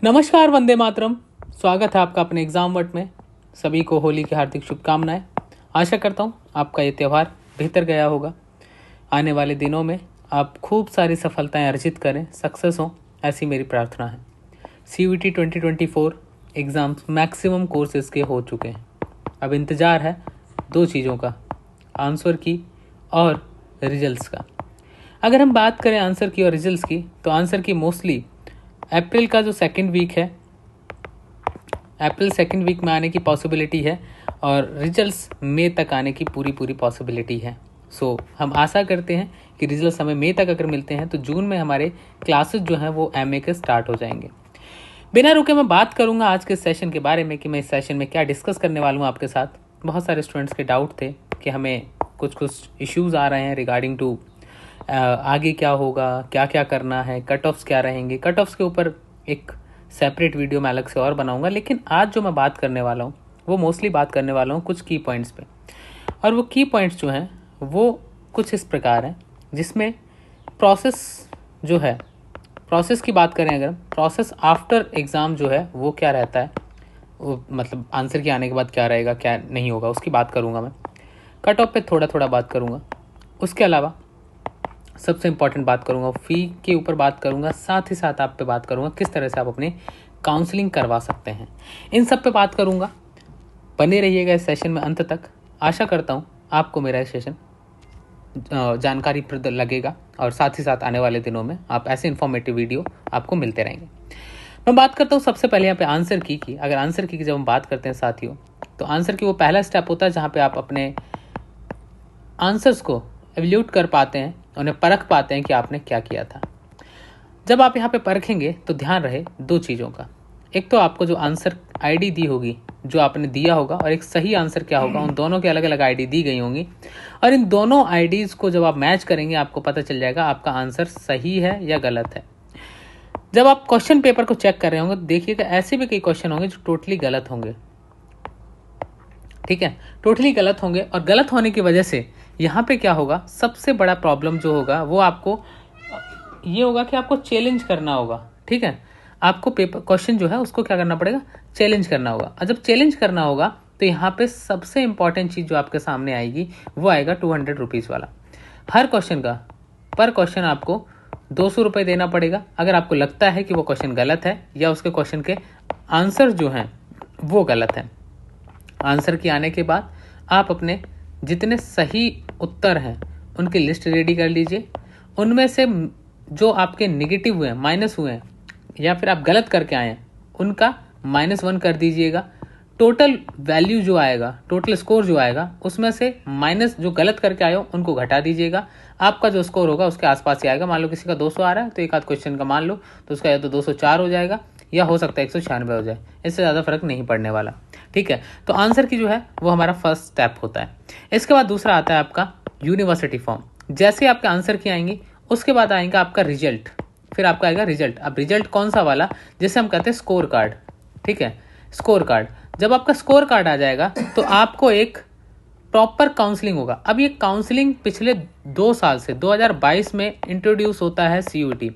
नमस्कार, वंदे मातरम। स्वागत है आपका अपने एग्जाम वर्ड में। सभी को होली की हार्दिक शुभकामनाएं। आशा करता हूं आपका ये त्यौहार बेहतर गया होगा। आने वाले दिनों में आप खूब सारी सफलताएं अर्जित करें, सक्सेस हो, ऐसी मेरी प्रार्थना है। CUET 2024 एग्ज़ाम्स मैक्सिमम कोर्सेज़ के हो चुके हैं। अब इंतज़ार है दो चीज़ों का, आंसर की और रिजल्ट्स का। अगर हम बात करें आंसर की और रिजल्ट्स की, तो आंसर की मोस्टली अप्रैल का जो सेकंड वीक है, अप्रैल सेकंड वीक में आने की पॉसिबिलिटी है और रिजल्ट्स मई तक आने की पूरी पॉसिबिलिटी है। सो हम आशा करते हैं कि रिजल्ट्स हमें मई तक अगर मिलते हैं तो जून में हमारे क्लासेस जो हैं वो MA के स्टार्ट हो जाएंगे। बिना रुके मैं बात करूंगा आज के सेशन के बारे में कि मैं इस सेशन में क्या डिस्कस करने वाला हूं आपके साथ। बहुत सारे स्टूडेंट्स के डाउट थे कि हमें कुछ इश्यूज़ आ रहे हैं रिगार्डिंग टू आगे क्या होगा, क्या क्या करना है, कट ऑफ्स क्या रहेंगे। कट ऑफ्स के ऊपर एक सेपरेट वीडियो मैं अलग से और बनाऊंगा, लेकिन आज जो मैं बात करने वाला हूँ वो मोस्टली बात करने वाला हूँ कुछ की पॉइंट्स पे। और वो की पॉइंट्स जो हैं वो कुछ इस प्रकार हैं, जिसमें प्रोसेस जो है, प्रोसेस की बात करें अगर, प्रोसेस आफ्टर एग्ज़ाम जो है वो क्या रहता है, वो मतलब आंसर के आने के बाद क्या रहेगा क्या नहीं होगा, उसकी बात करूँगा मैं। कट ऑफ पे थोड़ा बात करूँगा। उसके अलावा सबसे इम्पॉर्टेंट बात करूंगा, फ़ी के ऊपर बात करूंगा, साथ ही साथ आप पे बात करूंगा किस तरह से आप अपने काउंसलिंग करवा सकते हैं। इन सब पे बात करूंगा। बने रहिएगा इस सेशन में अंत तक। आशा करता हूं आपको मेरा ये सेशन जानकारीप्रद लगेगा और साथ ही साथ आने वाले दिनों में आप ऐसे इन्फॉर्मेटिव वीडियो आपको मिलते रहेंगे। मैं बात करता हूँ सबसे पहले यहाँ पे आंसर की अगर आंसर की जब हम बात करते हैं साथियों, तो आंसर की वो पहला स्टेप होता है जहाँ पे आप अपने आंसर्स को एवल्यूट कर पाते हैं, उन्हें परख पाते हैं कि आपने क्या किया था। जब आप यहाँ पे परखेंगे तो ध्यान रहे दो चीज़ों का। एक तो आपको जो आंसर आईडी दी होगी जो आपने दिया होगा, और एक सही आंसर क्या होगा, उन दोनों की अलग अलग आईडी दी गई होंगी। और इन दोनों आईडीज़ को जब आप मैच करेंगे आपको पता चल जाएगा आपका आंसर सही है या गलत है। जब आप क्वेश्चन पेपर को चेक कर रहे होंगे देखिएगा ऐसे भी कई क्वेश्चन होंगे जो टोटली गलत होंगे। ठीक है, टोटली गलत होंगे। और गलत होने की वजह से यहाँ पे क्या होगा, सबसे बड़ा प्रॉब्लम जो होगा वो आपको ये होगा कि आपको चैलेंज करना होगा। ठीक है, आपको पेपर क्वेश्चन जो है उसको क्या करना पड़ेगा, चैलेंज करना होगा। और जब चैलेंज करना होगा तो यहाँ पे सबसे इंपॉर्टेंट चीज़ जो आपके सामने आएगी वो आएगा 200 रुपीज़ वाला। हर क्वेश्चन का पर क्वेश्चन आपको 200 रुपये देना पड़ेगा। अगर आपको लगता है कि वो क्वेश्चन गलत है या उसके क्वेश्चन के आंसर जो हैं वो गलत हैं। आंसर के आने के बाद आप अपने जितने सही उत्तर हैं उनकी लिस्ट रेडी कर लीजिए। उनमें से जो आपके नेगेटिव हुए हैं, माइनस हुए हैं, या फिर आप गलत करके आए हैं, उनका -1 कर दीजिएगा। टोटल वैल्यू जो आएगा, टोटल स्कोर जो आएगा, उसमें से माइनस जो गलत करके आए हो उनको घटा दीजिएगा। आपका जो स्कोर होगा उसके आसपास ही आएगा। मान लो किसी का 200 आ रहा है तो एक आध क्वेश्चन का मान लो तो उसका या तो 204 हो जाएगा या हो सकता है 196 हो जाए। इससे ज़्यादा फर्क नहीं पड़ने वाला। ठीक है, तो आंसर की जो है वो हमारा फर्स्ट स्टेप होता है। इसके बाद दूसरा आता है आपका यूनिवर्सिटी फॉर्म। जैसे आपके आंसर की आएंगी उसके बाद आएगा आपका रिजल्ट, फिर आपका आएगा रिजल्ट। अब रिजल्ट कौन सा वाला, जिसे हम कहते हैं स्कोर कार्ड। ठीक है, स्कोर कार्ड। जब आपका स्कोर कार्ड आ जाएगा तो आपको एक प्रॉपर काउंसलिंग होगा। अब ये काउंसलिंग पिछले 2 साल से 2022 में इंट्रोड्यूस होता है CUET।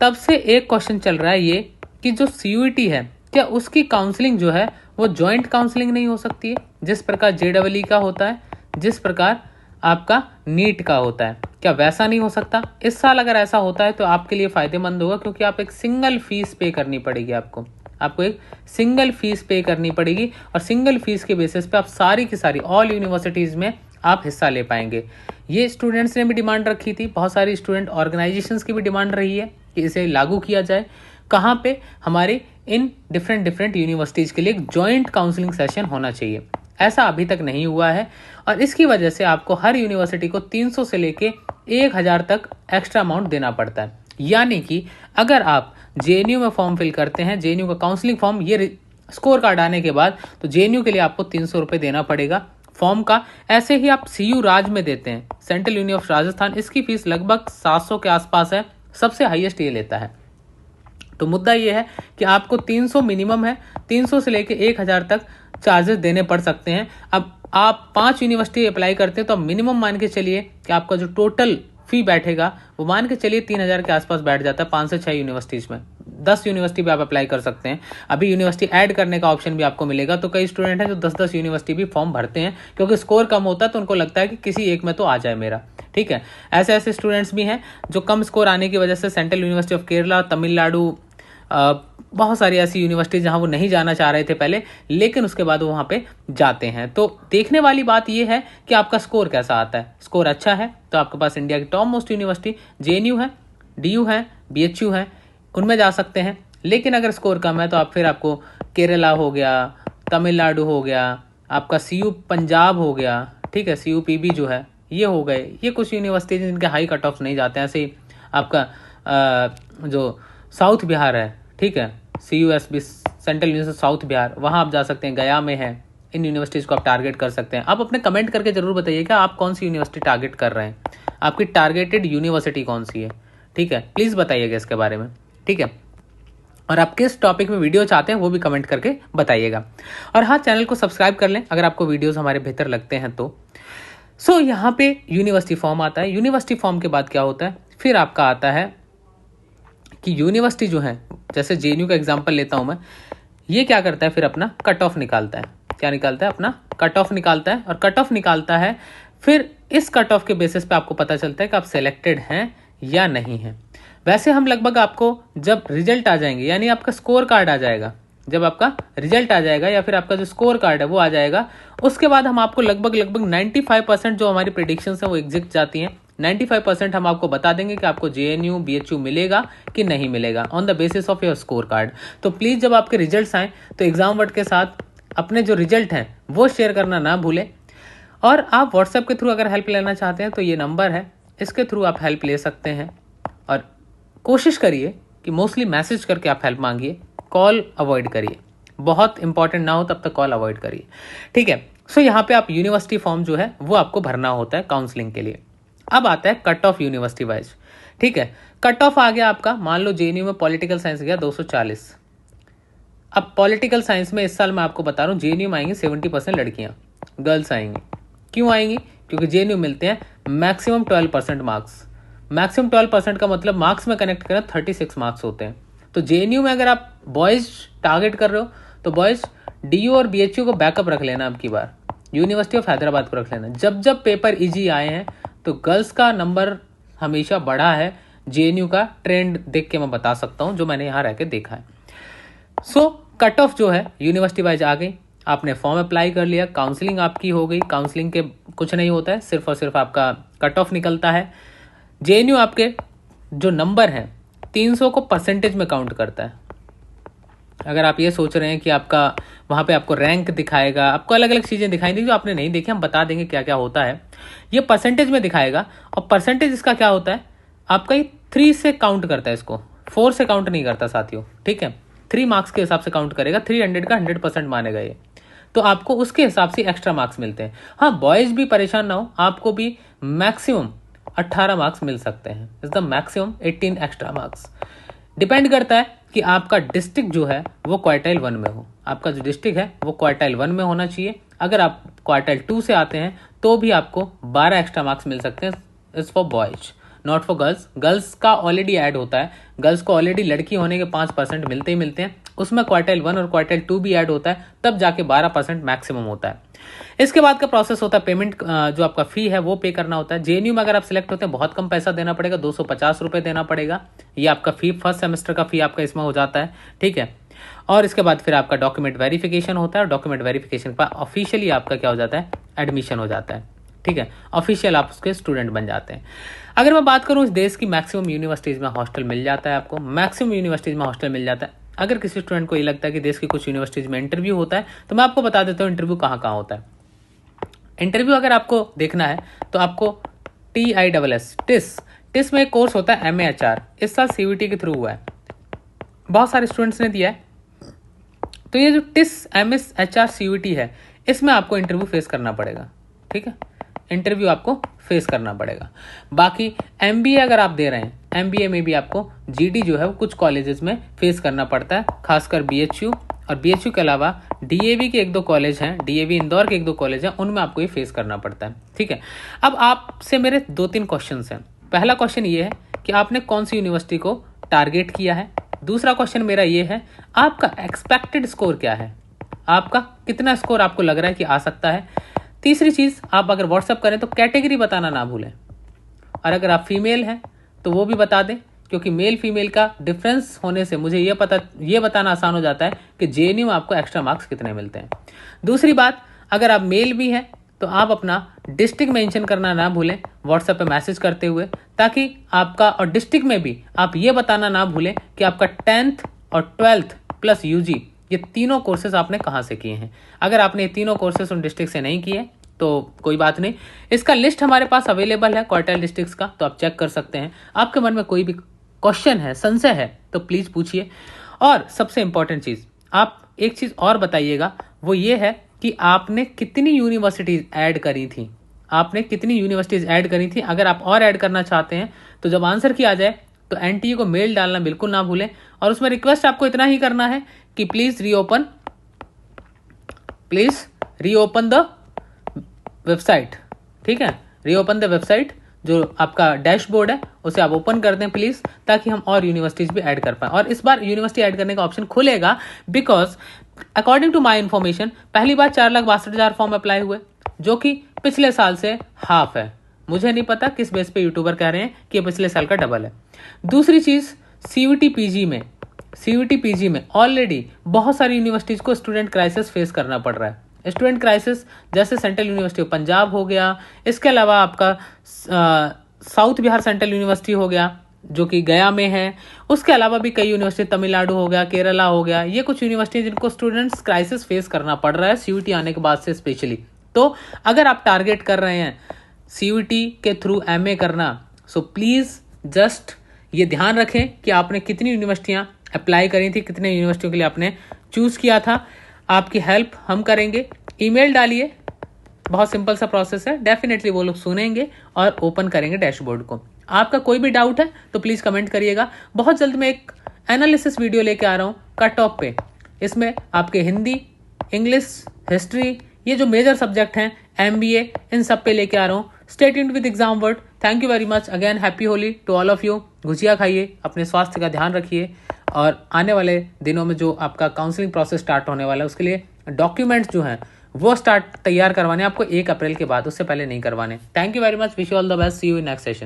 तब से एक क्वेश्चन चल रहा है ये कि जो CUET है क्या उसकी काउंसलिंग जो है वो जॉइंट काउंसलिंग नहीं हो सकती है, जिस प्रकार JEE का होता है, जिस प्रकार आपका नीट का होता है, क्या वैसा नहीं हो सकता? इस साल अगर ऐसा होता है तो आपके लिए फ़ायदेमंद होगा, क्योंकि आप एक सिंगल फीस पे करनी पड़ेगी। आपको एक सिंगल फीस पे करनी पड़ेगी और सिंगल फीस के बेसिस पे आप सारी की सारी ऑल यूनिवर्सिटीज़ में आप हिस्सा ले पाएंगे। ये स्टूडेंट्स ने भी डिमांड रखी थी, बहुत सारी स्टूडेंट ऑर्गेनाइजेशंस की भी डिमांड रही है कि इसे लागू किया जाए। कहाँ पे, हमारे इन डिफरेंट यूनिवर्सिटीज़ के लिए एक जॉइंट काउंसलिंग सेशन होना चाहिए। ऐसा अभी तक नहीं हुआ है और इसकी वजह से आपको हर यूनिवर्सिटी को 300 से लेके 1000 तक एक्स्ट्रा अमाउंट देना पड़ता है। यानी कि अगर आप JNU में फॉर्म फिल करते हैं, JNU का काउंसलिंग फॉर्म, ये स्कोर कार्ड आने के बाद तो JNU के लिए आपको 300 रुपये देना पड़ेगा फॉर्म का। ऐसे ही आप CU राज में देते हैं, सेंट्रल यूनिवर्सिटी ऑफ राजस्थान, इसकी फीस लगभग 700 के आसपास है, सबसे हाईएस्ट ये लेता है। तो मुद्दा ये है कि आपको 300 मिनिमम है, 300 से लेके 1000 तक चार्जेस देने पड़ सकते हैं। अब आप 5 यूनिवर्सिटी अप्लाई करते हैं तो मिनिमम मान के चलिए कि आपका जो टोटल फी बैठेगा वो मान के चलिए 3000 के आसपास बैठ जाता है 5 से 6 यूनिवर्सिटीज़ में। 10 यूनिवर्सिटी पे आप अप्लाई कर सकते हैं। अभी यूनिवर्सिटी ऐड करने का ऑप्शन भी आपको मिलेगा, तो कई स्टूडेंट हैं जो 10-10 यूनिवर्सिटी भी फॉर्म भरते हैं, क्योंकि स्कोर कम होता है तो उनको लगता है कि किसी एक में तो आ जाए मेरा। ठीक है, ऐसे ऐसे स्टूडेंट्स भी हैं जो कम स्कोर आने की वजह से central university of Kerala, Tamil Nadu, बहुत सारी ऐसी यूनिवर्सिटी जहां वो नहीं जाना चाह रहे थे पहले, लेकिन उसके बाद वो वहां पे जाते हैं। तो देखने वाली बात ये है कि आपका स्कोर कैसा आता है। स्कोर अच्छा है तो आपके पास इंडिया की टॉप मोस्ट यूनिवर्सिटी JNU है, DU है, BHU है, उनमें जा सकते हैं। लेकिन अगर स्कोर कम है तो आप फिर आपको केरला हो गया, तमिलनाडु हो गया, आपका CU पंजाब हो गया, ठीक है, CUPB जो है, ये हो गए, ये कुछ यूनिवर्सिटी जिनके हाई कट ऑफ नहीं जाते हैं। ऐसे ही आपका जो साउथ बिहार है, ठीक है, CUSB central university south Bihar, वहाँ आप जा सकते हैं, गया में है। इन यूनिवर्सिटीज़ को आप टारगेट कर सकते हैं। आप अपने कमेंट करके जरूर बताइएगा आप कौन सी यूनिवर्सिटी टारगेट कर रहे हैं, आपकी टारगेटेड यूनिवर्सिटी कौन सी है। ठीक है, प्लीज़ बताइएगा इसके बारे में। ठीक है, और आप किस टॉपिक में वीडियो चाहते हैं वो भी कमेंट करके बताइएगा। और हाँ, चैनल को सब्सक्राइब कर लें अगर आपको वीडियोस हमारे बेहतर लगते हैं तो। सो यहाँ पे यूनिवर्सिटी फॉर्म आता है। यूनिवर्सिटी फॉर्म के बाद क्या होता है, फिर आपका आता है कि यूनिवर्सिटी जो है, जैसे JNU का एग्जांपल लेता हूँ मैं, ये क्या करता है, फिर अपना कट ऑफ निकालता है। क्या निकालता है? अपना कट ऑफ निकालता है। और कट ऑफ निकालता है, फिर इस कट ऑफ के बेसिस पे आपको पता चलता है कि आप सिलेक्टेड हैं या नहीं हैं। वैसे हम लगभग आपको जब रिजल्ट आ जाएंगे, यानी आपका स्कोर कार्ड आ जाएगा, जब आपका रिजल्ट आ जाएगा या फिर आपका जो स्कोर कार्ड है वो आ जाएगा, उसके बाद हम आपको लगभग 95% जो हमारी प्रेडिक्शंस हैं वो एग्जिट जाती हैं। 95% हम आपको बता देंगे कि आपको JNU BHU मिलेगा कि नहीं मिलेगा on the basis of your score card. तो प्लीज़ जब आपके रिजल्ट्स आएँ तो एग्जाम वर्ड के साथ अपने जो रिजल्ट हैं वो शेयर करना ना भूलें। और आप व्हाट्सएप के थ्रू अगर हेल्प लेना चाहते हैं तो ये नंबर है, इसके थ्रू आप हेल्प ले सकते हैं। और कोशिश करिए कि मोस्टली मैसेज करके आप हेल्प मांगिए, कॉल अवॉइड करिए। बहुत इंपॉर्टेंट ना हो तब तक कॉल अवॉइड करिए। ठीक है, सो यहाँ पे आप यूनिवर्सिटी फॉर्म जो है वो आपको भरना होता है काउंसलिंग के लिए। अब आता है कट ऑफ यूनिवर्सिटी वाइज। ठीक है, कट ऑफ आ गया आपका, मान लो JNU में पॉलिटिकल साइंस गया 240। अब पॉलिटिकल साइंस में इस साल मैं आपको बता रहा हूँ JNU में आएंगी 70% लड़कियाँ, गर्ल्स आएंगी। क्यों आएंगी? क्योंकि JNU मिलते हैं मैक्सिमम 12% मार्क्स। मैक्सिमम 12% का मतलब मार्क्स में कनेक्ट करें 36 मार्क्स होते हैं। तो JNU में अगर आप बॉयज़ टारगेट कर रहे हो तो बॉयज़ DU और BHU को बैकअप रख लेना, अब की बार यूनिवर्सिटी ऑफ हैदराबाद को रख लेना। जब जब पेपर इजी आए हैं तो गर्ल्स का नंबर हमेशा बढ़ा है। JNU का ट्रेंड देख के मैं बता सकता हूँ, जो मैंने यहाँ रह के देखा है। सो कट ऑफ जो है यूनिवर्सिटी वाइज आ गई, आपने फॉर्म अप्लाई कर लिया, काउंसलिंग आपकी हो गई। काउंसलिंग के कुछ नहीं होता है, सिर्फ और सिर्फ आपका कट ऑफ निकलता है। JNU आपके जो नंबर हैं 300 को परसेंटेज में काउंट करता है। अगर आप ये सोच रहे हैं कि आपका वहाँ पे आपको रैंक दिखाएगा, आपको अलग अलग चीज़ें दिखाई देंगी जो आपने नहीं देखी, हम बता देंगे क्या क्या होता है। ये परसेंटेज में दिखाएगा, और परसेंटेज इसका क्या होता है, आपका ये 3 से काउंट करता है, इसको 4 से काउंट नहीं करता साथियों। ठीक है, 3 मार्क्स के हिसाब से काउंट करेगा, 300 का 100% मानेगा ये, तो आपको उसके हिसाब से एक्स्ट्रा मार्क्स मिलते हैं। हाँ, बॉयज़ भी परेशान ना हो, आपको भी मैक्सिमम 18 मार्क्स मिल सकते हैं। Is the maximum 18 extra marks. Depend करता है कि आपका डिस्ट्रिक्ट जो है वो क्वार्टाइल 1 में हो। आपका जो डिस्ट्रिक्ट है वो क्वार्टाइल 1 में होना चाहिए। अगर आप क्वार्टाइल 2 से आते हैं तो भी आपको 12 एक्स्ट्रा मार्क्स मिल सकते हैं। Is for boys, not for girls. Girls का ऑलरेडी ऐड होता है, गर्ल्स को ऑलरेडी लड़की होने के 5% मिलते ही मिलते हैं, उसमें क्वार्टाइल 1 और क्वार्टाइल 2 भी ऐड होता है, तब जाके 12% मैक्सिमम होता है। इसके बाद का प्रोसेस होता है पेमेंट, जो आपका फी है वो पे करना होता है। JNU में अगर आप सिलेक्ट होते हैं बहुत कम पैसा देना पड़ेगा, 250 रुपये देना पड़ेगा। ये आपका फी, फर्स्ट सेमेस्टर का फी आपका इसमें हो जाता है। ठीक है, और इसके बाद फिर आपका डॉक्यूमेंट वेरिफिकेशन होता है, और डॉक्यूमेंट वेरिफिकेशन पर ऑफिशियली आपका क्या हो जाता है, एडमिशन हो जाता है। ठीक है, ऑफिशियल आप उसके स्टूडेंट बन जाते हैं। अगर मैं बात करूँ इस देश की मैक्सिमम यूनिवर्सिटीज़ में हॉस्टल मिल जाता है आपको, मैक्सिमम यूनिवर्सिटीज़ में हॉस्टल मिल जाता है। अगर किसी स्टूडेंट को ये लगता है कि देश की कुछ यूनिवर्सिटीज़ में इंटरव्यू होता है, तो मैं आपको बता देता हूँ इंटरव्यू कहाँ कहाँ होता है। इंटरव्यू अगर आपको देखना है तो आपको TISS में एक कोर्स होता है MAHR, इस साल CVT के थ्रू हुआ है, बहुत सारे स्टूडेंट्स ने दिया है। तो ये जो TISS MAHR CVT है, इसमें आपको इंटरव्यू फेस करना पड़ेगा। ठीक है, इंटरव्यू आपको फेस करना पड़ेगा। बाकी MBA अगर आप दे रहे हैं, MBA में भी आपको GD जो है वो कुछ कॉलेजेस में फेस करना पड़ता है, खासकर BHU, और BHU के अलावा DAV के 1-2 कॉलेज हैं, DAV इंदौर के 1-2 कॉलेज हैं, उनमें आपको ये फेस करना पड़ता है। ठीक है, अब आपसे मेरे 2-3 क्वेश्चन हैं। पहला क्वेश्चन ये है कि आपने कौन सी यूनिवर्सिटी को टारगेट किया है, दूसरा क्वेश्चन मेरा ये है, आपका एक्सपेक्टेड स्कोर क्या है, आपका कितना स्कोर आपको लग रहा है कि आ सकता है। तीसरी चीज़, आप अगर व्हाट्सअप करें तो कैटेगरी बताना ना भूलें, और अगर आप फीमेल हैं तो वो भी बता दें, क्योंकि मेल फीमेल का डिफरेंस होने से मुझे ये बताना आसान हो जाता है कि जेएनयू में आपको एक्स्ट्रा मार्क्स कितने मिलते हैं। दूसरी बात, अगर आप मेल भी हैं तो आप अपना डिस्ट्रिक्ट मेंशन करना ना भूलें व्हाट्सएप पे मैसेज करते हुए, ताकि आपका, और डिस्ट्रिक्ट में भी आप ये बताना ना भूलें कि आपका 10th और 12th प्लस यूजी ये तीनों कोर्सेज आपने कहाँ से किए हैं। अगर आपने ये तीनों कोर्सेज उन डिस्ट्रिक्ट से नहीं किए तो कोई बात नहीं, इसका लिस्ट हमारे पास अवेलेबल है क्वार्टाइल डिस्ट्रिक्ट्स का, तो आप चेक कर सकते हैं। आपके मन में कोई भी क्वेश्चन है, संशय है, तो प्लीज़ पूछिए। और सबसे इंपॉर्टेंट चीज़, आप एक चीज़ और बताइएगा, वो ये है कि आपने कितनी यूनिवर्सिटीज़ ऐड करी थी, आपने कितनी यूनिवर्सिटीज़ ऐड करी थी। अगर आप और ऐड करना चाहते हैं तो जब आंसर की आ जाए तो एनटीए को मेल डालना बिल्कुल ना भूलें, और उसमें रिक्वेस्ट आपको इतना ही करना है कि प्लीज़ रीओपन द वेबसाइट, ठीक है, रीओपन द वेबसाइट, जो आपका डैशबोर्ड है उसे आप ओपन कर दें प्लीज़, ताकि हम और यूनिवर्सिटीज़ भी ऐड कर पाएँ। और इस बार यूनिवर्सिटी ऐड करने का ऑप्शन खुलेगा, because according to my information पहली बार 4,62,000 फॉर्म अप्लाई हुए, जो कि पिछले साल से हाफ है। मुझे नहीं पता किस बेस पे यूट्यूबर कह रहे हैं कि ये पिछले साल का डबल है। दूसरी चीज़, सीयूटी पीजी में ऑलरेडी बहुत सारी यूनिवर्सिटीज़ को स्टूडेंट क्राइसिस फेस करना पड़ रहा है। स्टूडेंट क्राइसिस जैसे सेंट्रल यूनिवर्सिटी ऑफ पंजाब हो गया, इसके अलावा आपका साउथ बिहार सेंट्रल यूनिवर्सिटी हो गया जो कि गया में है, उसके अलावा भी कई यूनिवर्सिटी, तमिलनाडु हो गया, केरला हो गया, ये कुछ यूनिवर्सिटी जिनको स्टूडेंट्स क्राइसिस फेस करना पड़ रहा है सीयूटी आने के बाद से स्पेशली। तो अगर आप टारगेट कर रहे हैं सीयूटी के थ्रू एमए करना, सो प्लीज़ जस्ट ये ध्यान रखें कि आपने कितनी यूनिवर्सिटियाँ अप्लाई करी थी, कितने यूनिवर्सिटियों के लिए आपने चूज़ किया था। आपकी हेल्प हम करेंगे, ईमेल डालिए, बहुत सिंपल सा प्रोसेस है, डेफिनेटली वो लोग सुनेंगे और ओपन करेंगे डैशबोर्ड को। आपका कोई भी डाउट है तो प्लीज़ कमेंट करिएगा। बहुत जल्द मैं एक एनालिसिस वीडियो लेके आ रहा हूँ कट ऑफ पे, इसमें आपके हिंदी, इंग्लिश, हिस्ट्री, ये जो मेजर सब्जेक्ट हैं, एमबीए, इन सब पे लेके आ रहा हूँ। Stay tuned with exam word. Thank you very much again, happy Holi to all of you. गुजिया खाइए, अपने स्वास्थ्य का ध्यान रखिए, और आने वाले दिनों में जो आपका काउंसलिंग प्रोसेस स्टार्ट होने वाला है उसके लिए डॉक्यूमेंट्स जो हैं वो तैयार करवाने आपको 1 अप्रैल के बाद, उससे पहले नहीं करवाने। Thank you very much, wish you all the best, see you in next session.